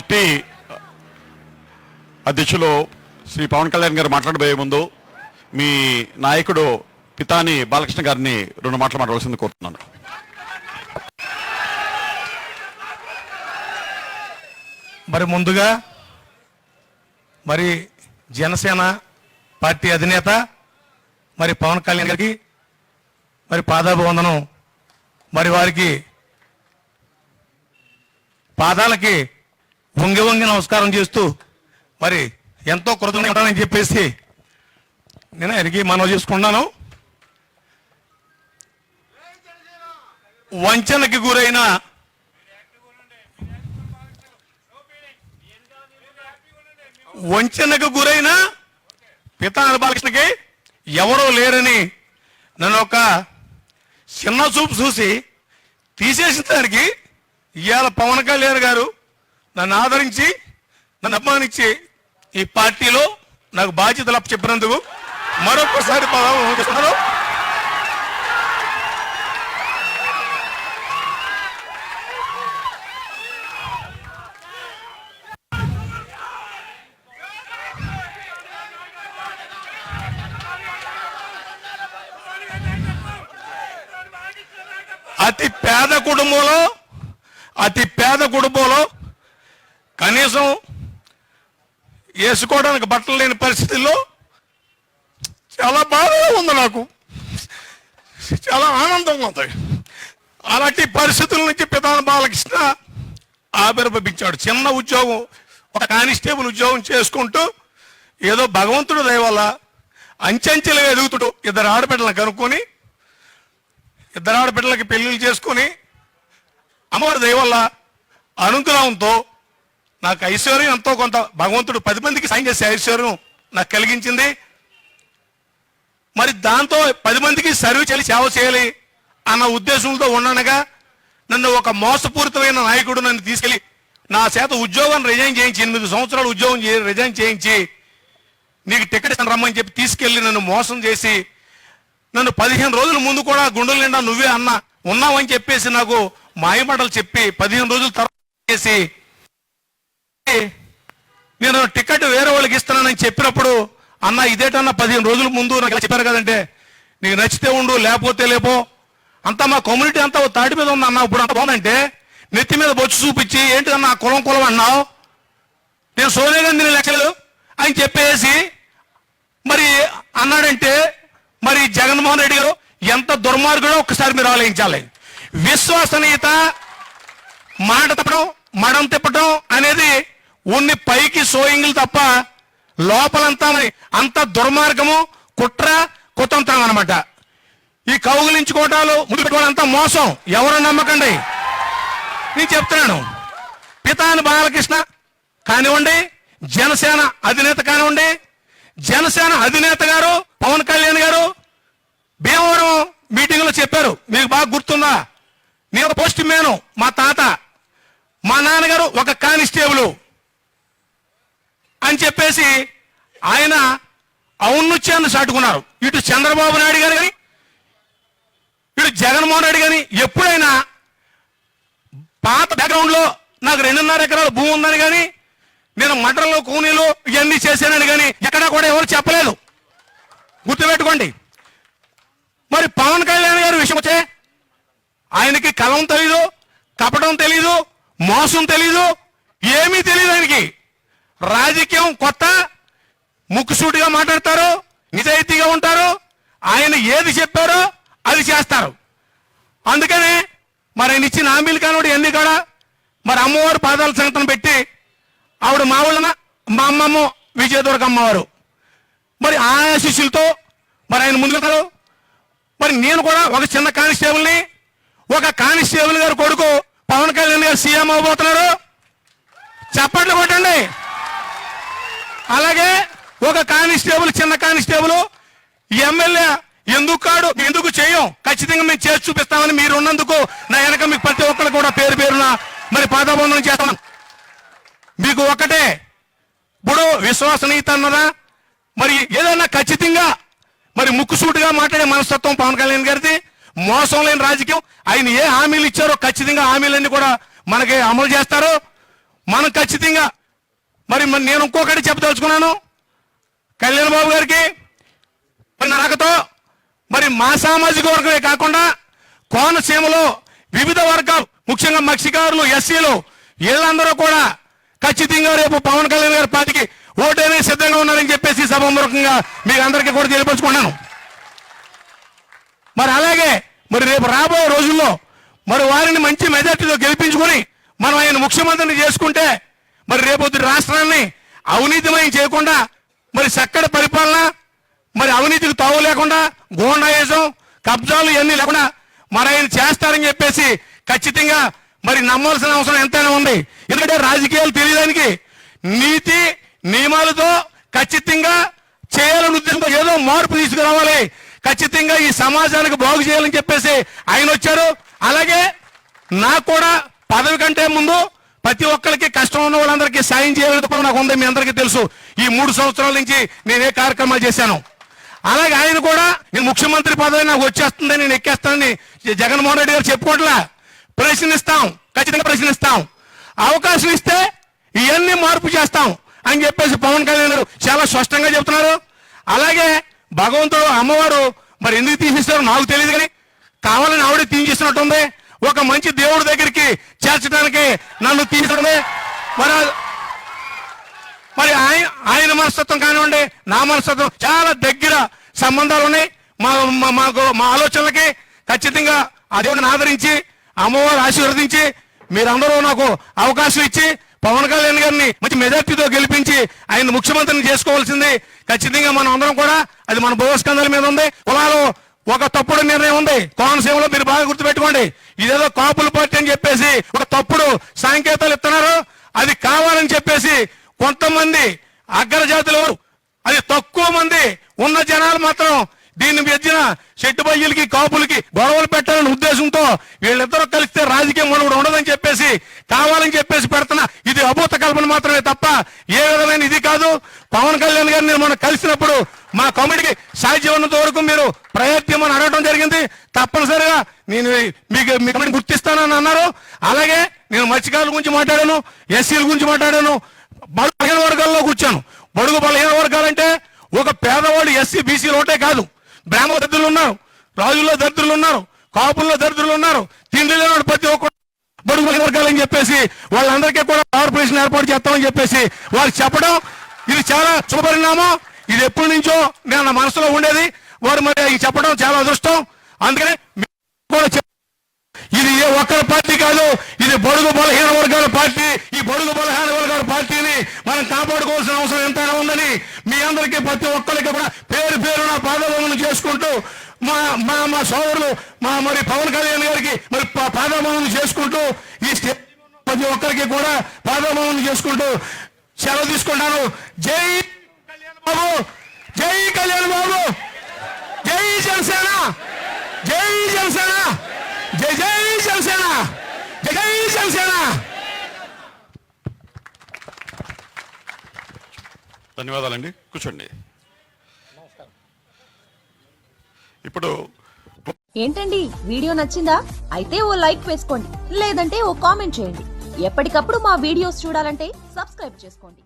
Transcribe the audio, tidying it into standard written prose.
Party అధ్యక్షులు శ్రీ పవన్ కళ్యాణ్ గారు మాట్లాడబోయే ముందు మీ నాయకుడు పితాని బాలకృష్ణ గారిని 2 మాటలు మాట్లాడాల్సింది కోరుతున్నాను. మరి ముందుగా మరి జనసేన పార్టీ అధినేత మరి పవన్ కళ్యాణ్ గారికి మరి పాదాభివందనం, మరి వారికి పాదాలకి వంగి వంగి నమస్కారం చేస్తూ మరి ఎంతో కృతజ్ఞత ఉంటానని చెప్పేసి నేను ఆయనకి మనవి చేసుకున్నాను. వంచనకి గురైన పితాని బాలకృష్ణకి ఎవరో లేరని నన్ను ఒక చిన్న చూపు చూసి తీసేసిన దానికి ఇవాళ పవన్ కళ్యాణ్ గారు నన్ను ఆదరించి నన్ను అభిమానించి ఈ పార్టీలో నాకు బాధ్యతలు చెప్పినందుకు మరొకసారి పదాలు. అతి పేద కుటుంబంలో కనీసం వేసుకోవడానికి బట్టలు లేని పరిస్థితుల్లో చాలా బాధగా ఉంది, నాకు చాలా ఆనందంగా ఉంది. అలాంటి పరిస్థితుల నుంచి పితాని బాలకృష్ణ ఆవిర్భవించాడు. చిన్న ఉద్యోగం, ఒక కానిస్టేబుల్ ఉద్యోగం చేసుకుంటూ ఏదో భగవంతుడు దయ వల్ల అంచెంచెలుగా ఎదుగుతుడు 2 ఆడబిడ్డలను కనుక్కొని 2 ఆడబిడ్డలకి పెళ్లిళ్ళు చేసుకొని అమ్మవారి దయ వల్ల అనుగ్రహంతో నాకు ఐశ్వర్యం ఎంతో కొంత భగవంతుడు 10 మందికి సాయం చేసే ఐశ్వర్యం నాకు కలిగించింది. మరి దాంతో 10 మందికి సర్వీస్ చేయాలి, సేవ చేయాలి అన్న ఉద్దేశంతో ఉండనగా నన్ను ఒక మోసపూరితమైన నాయకుడు నన్ను తీసుకెళ్లి నా చేత ఉద్యోగం రిజైన్ చేయించి 8 సంవత్సరాలు ఉద్యోగం రిజైన్ చేయించి నీకు టికెట్ ఇస్తాను రమ్మని చెప్పి తీసుకెళ్లి నన్ను మోసం చేసి నన్ను 15 రోజుల ముందు కూడా గుండెల నిండా నువ్వే అన్న ఉన్నావని చెప్పేసి నాకు మాయమాటలు చెప్పి 15 రోజుల తర్వాత చేసి నేను టికెట్ వేరే వాళ్ళకి ఇస్తున్నానని చెప్పినప్పుడు అన్న ఇదేటన్నా 15 రోజుల ముందు నాకు చెప్పారు కదంటే నీకు నచ్చితే ఉండు లేకపోతే లేపో అంతా మా కమ్యూనిటీ అంతా తాటి మీద ఉంది అన్న. ఇప్పుడు అంత బాగుందంటే నెత్తి మీద బొచ్చు చూపించి ఏంటి అన్న కులం అన్నావు, నేను సోనియా గాంధీ లెక్కలు అని చెప్పేసి మరి అన్నాడంటే మరి జగన్మోహన్ రెడ్డి గారు ఎంత దుర్మార్గుడో ఒక్కసారి మీరు ఆలోచించాలి. విశ్వసనీయత, మాట తప్పడం, మడం తిప్పడం అనేది ఉన్ని పైకి సోయింగులు తప్ప లోపలంతా మరి అంత దుర్మార్గము, కుట్ర, కుతంత్రం అనమాట. ఈ కౌగులించుకోవటాలు, ముందు పెట్టుకోవడం మోసం, ఎవరు నమ్మకండి. నేను చెప్తున్నాను, పితాని బాలకృష్ణ కానివ్వండి, జనసేన అధినేత కానివ్వండి, జనసేన అధినేత గారు పవన్ కళ్యాణ్ గారు భీమవరం మీటింగ్ లో చెప్పారు, మీకు బాగా గుర్తుందా, నేను ఒక పోస్ట్ మ్యాను, మా తాత మా నాన్నగారు ఒక కానిస్టేబుల్ అని చెప్పేసి ఆయన ఔన్నత్యాన్ని చాటుకున్నారు. ఇటు చంద్రబాబు నాయుడు గారు కానీ ఇటు జగన్మోహన్ రెడ్డి కానీ ఎప్పుడైనా పాత బ్యాక్గ్రౌండ్ లో నాకు 2.5 ఎకరాల భూమి ఉందని కానీ నేను మంటల్లో కూనీలు ఇవన్నీ చేశానని కానీ ఎక్కడా కూడా ఎవరు చెప్పలేదు, గుర్తుపెట్టుకోండి. మరి పవన్ కళ్యాణ్ గారి విషయం వచ్చే ఆయనకి కలం తెలీదు, కపటం తెలీదు, మోసం తెలీదు, ఏమీ తెలియదు. ఆయనకి రాజకీయం కొత్త, ముక్కుసూటిగా మాట్లాడతారు, నిజాయితీగా ఉంటారు, ఆయన ఏది చెప్పారో అది చేస్తారు. అందుకనే మరి ఆయన ఇచ్చిన హామీలు కానివాడు ఎన్ని కూడా మరి అమ్మవారు పాదాల సంగతం పెట్టి ఆవిడ మా ఊళ్ళన మా అమ్మమ్మ విజయదుర్గ అమ్మవారు మరి ఆ శిష్యులతో మరి ఆయన ముందుకెళ్తారు. మరి నేను కూడా ఒక చిన్న కానిస్టేబుల్ని, ఒక కానిస్టేబుల్ గారు కొడుకు పవన్ కళ్యాణ్ గారు సీఎం అవబోతున్నారు, చప్పట్లు కొట్టండి. అలాగే ఒక కానిస్టేబుల్, చిన్న కానిస్టేబుల్ ఎమ్మెల్యే ఎందుకు చేయం, ఖచ్చితంగా మేము చేసి చూపిస్తామని మీరు ఉన్నందుకు నా వెనక మీకు ప్రతి ఒక్కరు కూడా పేరు పేరున మరి పాదాబంధనం చేస్తాను. మీకు ఒకటే, ఇప్పుడు విశ్వసనీయత అన్నదా మరి ఏదైనా ఖచ్చితంగా మరి ముక్కుసూటిగా మాట్లాడే మనస్తత్వం పవన్ కళ్యాణ్ గారిది, మోసం లేని రాజకీయం. ఆయన ఏ హామీలు ఇచ్చారో ఖచ్చితంగా హామీలన్నీ కూడా మనకి అమలు చేస్తారు. మనం ఖచ్చితంగా మరి నేను ఇంకొకటి చెప్పదలుచుకున్నాను. కళ్యాణ్ బాబు గారికి మరి నాకతో మరి మా సామాజిక వర్గమే కాకుండా కోనసీమలో వివిధ వర్గాలు, ముఖ్యంగా మత్స్యకారులు, ఎస్సీలు, వీళ్ళందరూ కూడా ఖచ్చితంగా రేపు పవన్ కళ్యాణ్ గారి పార్టీకి ఓటేనే సిద్ధంగా ఉన్నారని చెప్పేసి సభాముఖంగా మీకు అందరికీ కూడా తెలియపరుచుకున్నాను. మరి అలాగే మరి రేపు రాబోయే రోజుల్లో మరి వారిని మంచి మెజార్టీతో గెలిపించుకొని మనం ఆయన ముఖ్యమంత్రిని చేసుకుంటే మరి రేపొద్దు రాష్ట్రాన్ని అవినీతిమయం చేయకుండా మరి చక్కటి పరిపాలన, మరి అవినీతికి తావు లేకుండా, గోండాయిజం, కబ్జాలు ఇవన్నీ లేకుండా మరి ఆయన చేస్తారని చెప్పేసి ఖచ్చితంగా మరి నమ్మాల్సిన అవసరం ఎంతైనా ఉంది. ఎందుకంటే రాజకీయాలు తెలియడానికి నీతి నియమాలతో ఖచ్చితంగా చేయాలని ఉద్దేశంతో ఏదో మార్పు తీసుకురావాలి, ఖచ్చితంగా ఈ సమాజానికి బాగు చేయాలని చెప్పేసి ఆయన వచ్చారు. అలాగే నాకు కూడా పదవి కంటే ముందు ప్రతి ఒక్కరికి కష్టం ఉన్న వాళ్ళందరికీ సాయం చేయాలని కూడా నాకు ఉంది. మీ అందరికీ తెలుసు ఈ 3 సంవత్సరాల నుంచి నేనే కార్యక్రమాలు చేశాను. అలాగే ఆయన కూడా నేను ముఖ్యమంత్రి పదవి నాకు వచ్చేస్తుందని, నేను ఎక్కేస్తానని జగన్మోహన్ రెడ్డి గారు చెప్పుకోవట్లా. ప్రశ్నిస్తాం, ఖచ్చితంగా ప్రశ్నిస్తాం. అవకాశం ఇస్తే ఇవన్నీ మార్పు చేస్తాం అని చెప్పేసి పవన్ కళ్యాణ్ గారు చాలా స్పష్టంగా చెప్తున్నారు. అలాగే భగవంతుడు, అమ్మవారు మరి ఎందుకు తీసిస్తారో నాకు తెలియదు, కానీ కావాలని ఆవిడే తీయించేసినట్టుంది. ఒక మంచి దేవుడి దగ్గరికి చేర్చడానికి నన్ను తీసుకోవడమే. మరి ఆయన మనస్తత్వం కానివ్వండి, నా మనస్తత్వం చాలా దగ్గర సంబంధాలు ఉన్నాయి. మా ఆలోచనలకి ఖచ్చితంగా ఆ దేవుడిని ఆదరించి, అమ్మవారు ఆశీర్వదించి, మీరందరూ నాకు అవకాశం ఇచ్చి పవన్ కళ్యాణ్ గారిని మంచి మెజార్టీతో గెలిపించి ఆయన ముఖ్యమంత్రిని చేసుకోవాల్సింది. ఖచ్చితంగా మనం అందరం కూడా అది మన భూస్కంధాల మీద ఉంది. కులాలు ఒక తప్పుడు నిర్ణయం ఉంది కోనసీమలో, మీరు బాగా గుర్తుపెట్టుకోండి. ఇదేదో కాపుల పార్టీ అని చెప్పేసి ఒక తప్పుడు సంకేతాలు ఇస్తున్నారు. అది కావాలని చెప్పేసి కొంతమంది అగ్రజాతులు, అది తక్కువ మంది ఉన్న జనాలు మాత్రం దీన్ని మెచ్చిన చెట్టుబయ్యలకి, కాపులకి గొడవలు పెట్టాలనే ఉద్దేశంతో వీళ్ళిద్దరూ కలిస్తే రాజకీయం మనకు ఉండదని చెప్పేసి కావాలని చెప్పేసి పెడుతున్న ఇది అభూత కల్పన మాత్రమే తప్ప ఏ విధమైన ఇది కాదు. పవన్ కళ్యాణ్ గారిని మనం కలిసినప్పుడు మా కమిటీకి సాధ్యమైనంత వరకు మీరు ప్రయత్నం అని అడగడం జరిగింది. తప్పనిసరిగా నేను మీకు గుర్తిస్తానని అన్నారు. అలాగే నేను మత్స్యకారుల గురించి మాట్లాడాను, ఎస్సీల గురించి మాట్లాడాను, బలహీన వర్గాల్లో కూర్చాను. బడుగు బలహీన వర్గాలంటే ఒక పేదవాళ్ళు ఎస్సీ బీసీలు ఒకటే కాదు, బ్రాహ్మణ దరిద్రులు ఉన్నారు, రాజుల్లో దరిద్రులు ఉన్నారు, కాపుల్లో దరిద్రులు ఉన్నారు, తిండి లేని ప్రతి ఒక్కరు బడుగు బలహీన వర్గాలని చెప్పేసి వాళ్ళందరికీ కూడా కార్పొరేషన్ ఏర్పాటు చేస్తామని చెప్పేసి వాళ్ళు చెప్పడం ఇది చాలా శుభపరిణామం. ఇది ఎప్పటి నుంచో నేను నా మనసులో ఉండేది. వారు మరి చెప్పడం చాలా అదృష్టం. అందుకనే కూడా ఇది ఏ ఒక్కరి పార్టీ కాదు, ఇది బడుగు బలహీన వర్గాల పార్టీ. ఈ బడుగు బలహీన వర్గాల పార్టీని మనం కాపాడుకోవాల్సిన అవసరం ఎంతైనా ఉందని మీ అందరికీ ప్రతి ఒక్కరికి కూడా పేరు పేరున పాదవందనం చేసుకుంటూ మా సోదరులు మరి పవన్ కళ్యాణ్ గారికి మరి పాదవందనం చేసుకుంటూ ఈ ప్రతి ఒక్కరికి కూడా పాదవందనం చేసుకుంటూ సెలవు తీసుకుంటాను. జై కళ్యాణ్ బాబు, జై కళ్యాణ్ బాబు, జై జనసేన, జై జనసేన, జై జై జనసేన, జై జై జనసేన. ధన్యవాదాలండి. కూర్చోండి. ఇప్పుడు ఏంటండి వీడియో నచ్చిందా? అయితే ఓ లైక్ వేసుకోండి, లేదంటే ఓ కామెంట్ చేయండి. ఎప్పటికప్పుడు మా వీడియోస్ చూడాలంటే సబ్స్క్రైబ్ చేసుకోండి.